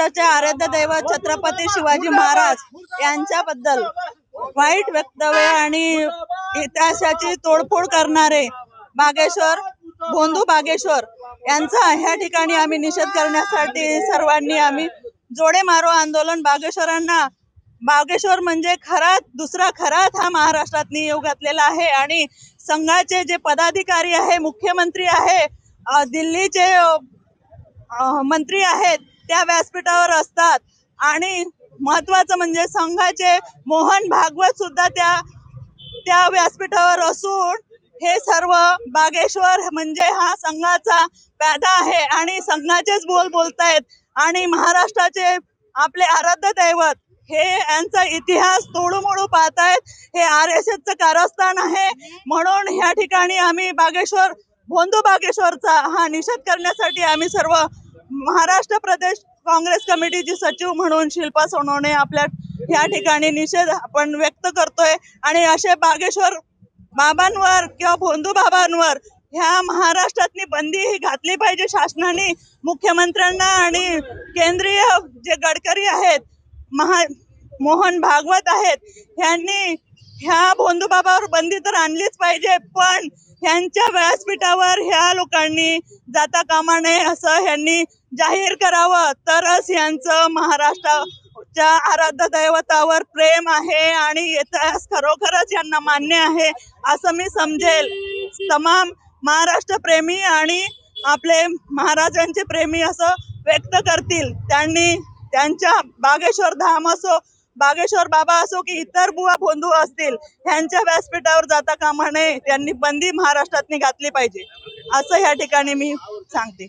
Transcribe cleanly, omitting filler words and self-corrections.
महाराष्ट्राचे आराध्य दैवत छत्रपती शिवाजी महाराज यांच्याबद्दल वाईट वक्तव्य आणि इतिहासाची तोडफोड करणारे भोंदू बागेश्वर यांचा ह्या ठिकाणी आम्ही निषेध करण्यासाठी सर्वांनी आम्ही जोडे मारो आंदोलन बागेश्वर म्हणजे दुसरा खरात हा महाराष्ट्रात नियोग घातलेला आहे आणि संघाचे जे पदाधिकारी आहे, मुख्यमंत्री आहे, दिल्लीचे मंत्री आहेत, त्या व्यासपीठावर असतात आणि महत्वाचं म्हणजे संघाचे मोहन भागवत सुद्धा त्या व्यासपीठावर असून हे सर्व बागेश्वर म्हणजे हा संघाचा प्यादा आहे आणि संघाचेच बोलतायत आणि महाराष्ट्राचे आपले आराध्य दैवत हे यांचा इतिहास तोडूमोडू पाहतायत। हे RSSचं कारस्थान आहे म्हणून ह्या ठिकाणी आम्ही भोंदू बागेश्वरचा हा निषेध करण्यासाठी आम्ही सर्व महाराष्ट्र प्रदेश काँग्रेस कमिटीची सचिव म्हणून शिल्पा सोनवणे आपल्या ह्या ठिकाणी निषेध आपण व्यक्त करतोय आणि असे बागेश्वर बाबांवर किंवा भोंदू बाबांवर ह्या महाराष्ट्रातली बंदी ही घातली पाहिजे शासनाने। मुख्यमंत्र्यांना आणि केंद्रीय जे गडकरी आहेत, मोहन भागवत आहेत, ह्यांनी ह्या भोंदू बाबावर बंदी तर आणलीच पाहिजे, पण ह्यांच्या व्यासपीठावर ह्या लोकांनी जाता कामा नये असं ह्यांनी जाहीर करावं, तरच ह्यांचं महाराष्ट्राच्या आराध्य दैवतावर प्रेम आहे आणि इतिहास खरोखरच यांना मान्य आहे असं मी समजेल। तमाम महाराष्ट्र प्रेमी आणि आपले महाराजांचे प्रेमी असं व्यक्त करतील। त्यांनी त्यांच्या बागेश्वर धाम असो, बागेश्वर बाबा असो की इतर बुवा भोंदू असतील, ह्यांच्या व्यासपीठावर जाता कामा नये, त्यांनी बंदी महाराष्ट्रातनी घातली पाहिजे असं ह्या ठिकाणी मी सांगते।